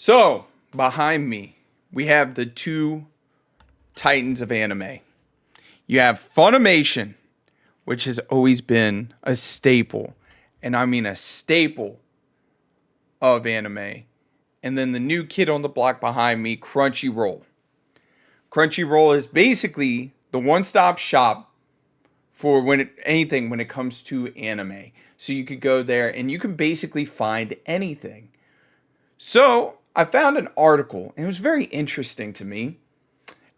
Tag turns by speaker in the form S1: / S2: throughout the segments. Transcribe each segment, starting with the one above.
S1: So, behind me, we have the two titans of anime. You have Funimation, which has always been a staple, and I mean a staple of anime. And then the new kid on the block behind me, Crunchy Roll. Crunchy Roll is basically the one-stop shop for anything when it comes to anime. So you could go there and you can basically find anything. So I found an article, and it was very interesting to me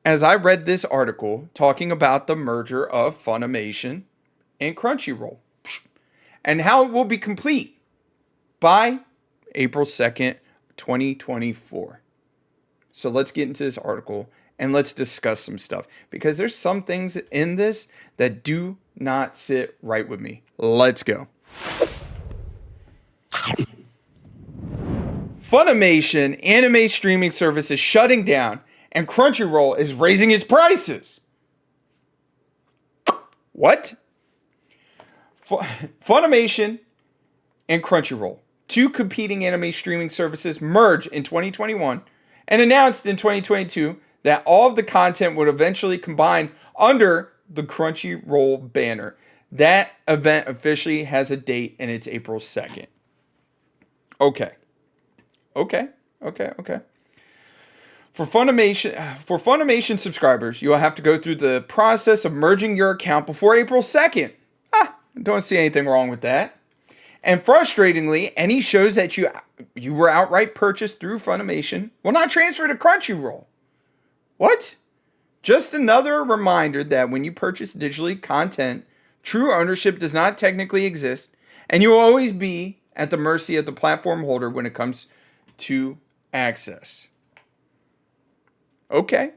S1: as I read this article talking about the merger of Funimation and Crunchyroll and how it will be complete by April 2nd, 2024. So let's get into this article and let's discuss some stuff because there's some things in this that do not sit right with me. Let's go. Funimation anime streaming service is shutting down and Crunchyroll is raising its prices. What? Funimation and Crunchyroll, two competing anime streaming services, merged in 2021 and announced in 2022 that all of the content would eventually combine under the Crunchyroll banner. That event officially has a date and it's April 2nd. Okay. For Funimation subscribers, you'll have to go through the process of merging your account before April 2nd. Don't see anything wrong with that. And frustratingly, any shows that you were outright purchased through Funimation will not transfer to Crunchyroll. What? Just another reminder that when you purchase digitally content, true ownership does not technically exist, and you will always be at the mercy of the platform holder when it comes to access. Okay.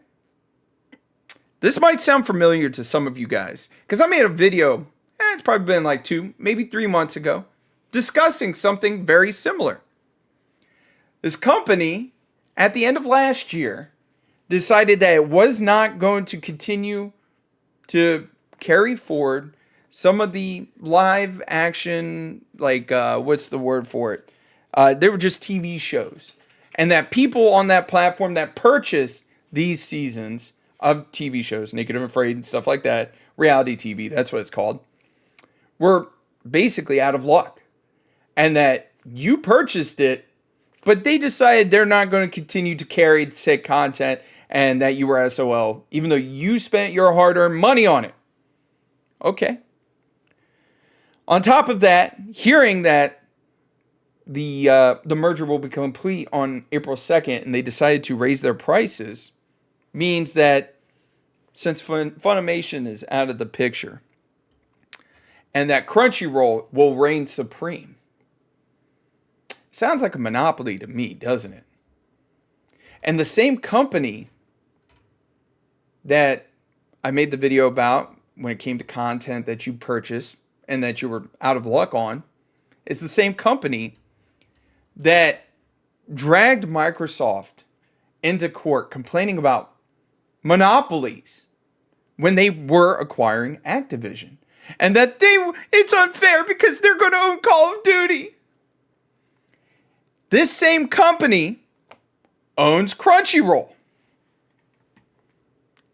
S1: This might sound familiar to some of you guys, because I made a video, it's probably been like 2, maybe 3 months ago, discussing something very similar. This company, at the end of last year, decided that it was not going to continue to carry forward some of the live action, what's the word for it? They were just TV shows. And that people on that platform that purchase these seasons of TV shows, Naked and Afraid and stuff like that, reality TV, that's what it's called, were basically out of luck. And that you purchased it, but they decided they're not going to continue to carry said content and that you were SOL, even though you spent your hard-earned money on it. Okay. On top of that, hearing that the merger will be complete on April 2nd and they decided to raise their prices means that since Funimation is out of the picture and that Crunchyroll will reign supreme. Sounds like a monopoly to me, doesn't it? And the same company that I made the video about when it came to content that you purchased and that you were out of luck on is the same company that dragged Microsoft into court complaining about monopolies when they were acquiring Activision. And that it's unfair because they're going to own Call of Duty. This same company owns Crunchyroll.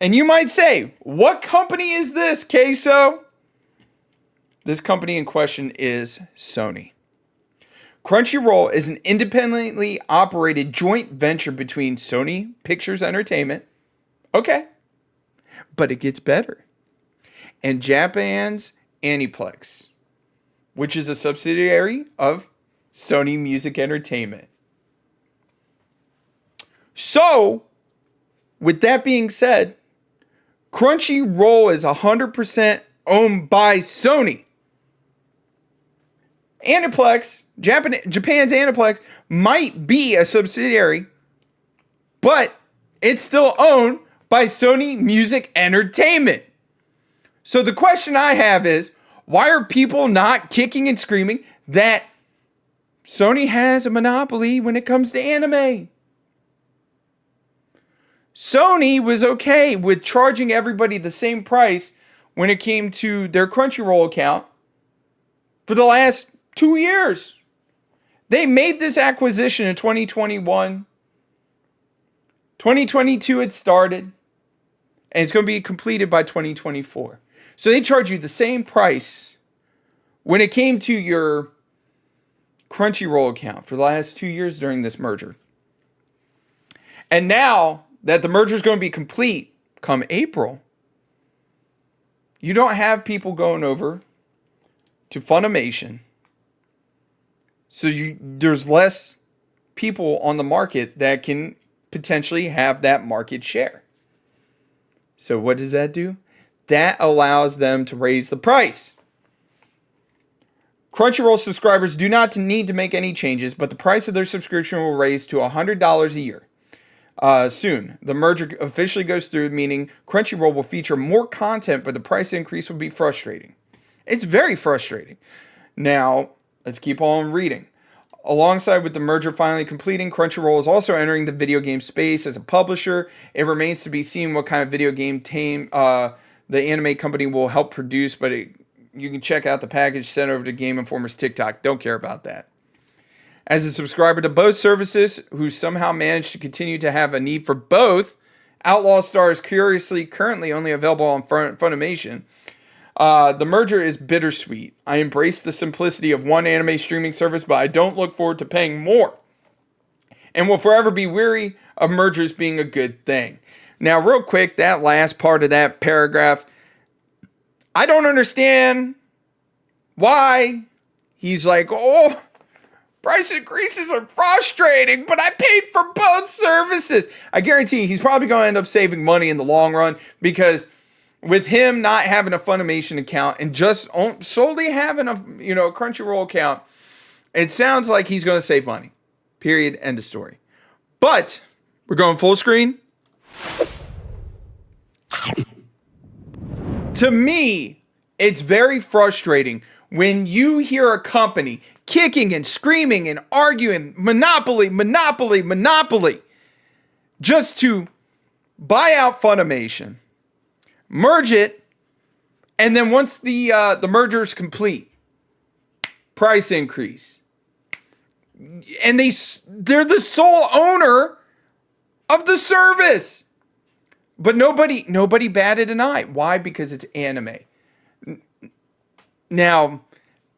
S1: And you might say, what company is this, Queso? This company in question is Sony. Crunchyroll is an independently operated joint venture between Sony Pictures Entertainment, okay, but it gets better, and Japan's Aniplex, which is a subsidiary of Sony Music Entertainment. So, with that being said, Crunchyroll is 100% owned by Sony. Aniplex, Japan's Aniplex, might be a subsidiary, but it's still owned by Sony Music Entertainment. So the question I have is, why are people not kicking and screaming that Sony has a monopoly when it comes to anime? Sony was okay with charging everybody the same price when it came to their Crunchyroll account for the last 2 years. They made this acquisition in 2021 2022 it started, and it's going to be completed by 2024. So they charge you the same price when it came to your Crunchy Roll account for the last 2 years during this merger. And now that the merger is going to be complete come April, you don't have people going over to Funimation. So there's less people on the market that can potentially have that market share. So what does that do? That allows them to raise the price. Crunchyroll subscribers do not need to make any changes, but the price of their subscription will raise to $100 a year. Soon. The merger officially goes through, meaning Crunchyroll will feature more content, but the price increase will be frustrating. It's very frustrating. Now, let's keep on reading. Alongside with the merger finally completing, Crunchyroll is also entering the video game space as a publisher. It remains to be seen what kind of video game team the anime company will help produce, but you can check out the package sent over to Game Informer's TikTok. Don't care about that. As a subscriber to both services, who somehow managed to continue to have a need for both, Outlaw Star is currently only available on Funimation. The merger is bittersweet. I embrace the simplicity of one anime streaming service, but I don't look forward to paying more. And will forever be weary of mergers being a good thing. Now, real quick, that last part of that paragraph, I don't understand why he's like, oh, price increases are frustrating, but I paid for both services. I guarantee he's probably going to end up saving money in the long run, because with him not having a Funimation account and just solely having a Crunchyroll account, it sounds like he's going to save money. Period. End of story. But we're going full screen. To me, it's very frustrating when you hear a company kicking and screaming and arguing, monopoly, monopoly, monopoly, just to buy out Funimation, merge it, and then once the merger is complete, price increase. And they're the sole owner of the service. But nobody batted an eye. Why? Because it's anime. Now,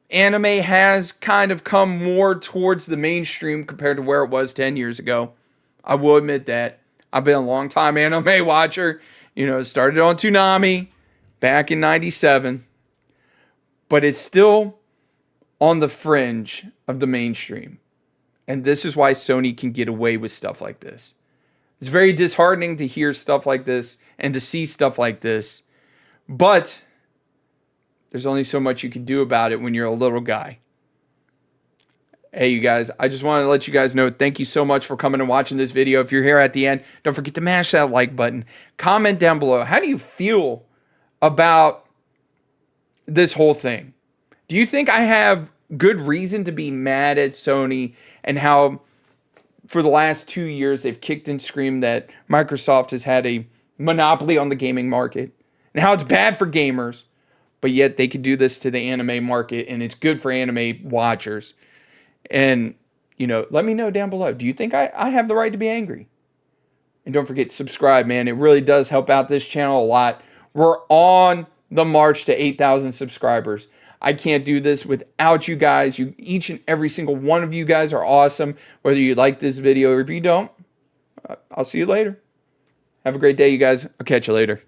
S1: anime has kind of come more towards the mainstream compared to where it was 10 years ago. I will admit that. I've been a long time anime watcher. Started on Toonami back in 97. But it's still on the fringe of the mainstream. And this is why Sony can get away with stuff like this. It's very disheartening to hear stuff like this and to see stuff like this. But there's only so much you can do about it when you're a little guy. Hey, you guys, I just wanted to let you guys know, thank you so much for coming and watching this video. If you're here at the end, don't forget to mash that like button. Comment down below. How do you feel about this whole thing? Do you think I have good reason to be mad at Sony and how for the last 2 years they've kicked and screamed that Microsoft has had a monopoly on the gaming market and how it's bad for gamers, but yet they could do this to the anime market and it's good for anime watchers? And, let me know down below. Do you think I have the right to be angry? And don't forget to subscribe, man. It really does help out this channel a lot. We're on the march to 8,000 subscribers. I can't do this without you guys. Each and every single one of you guys are awesome. Whether you like this video or if you don't, I'll see you later. Have a great day, you guys. I'll catch you later.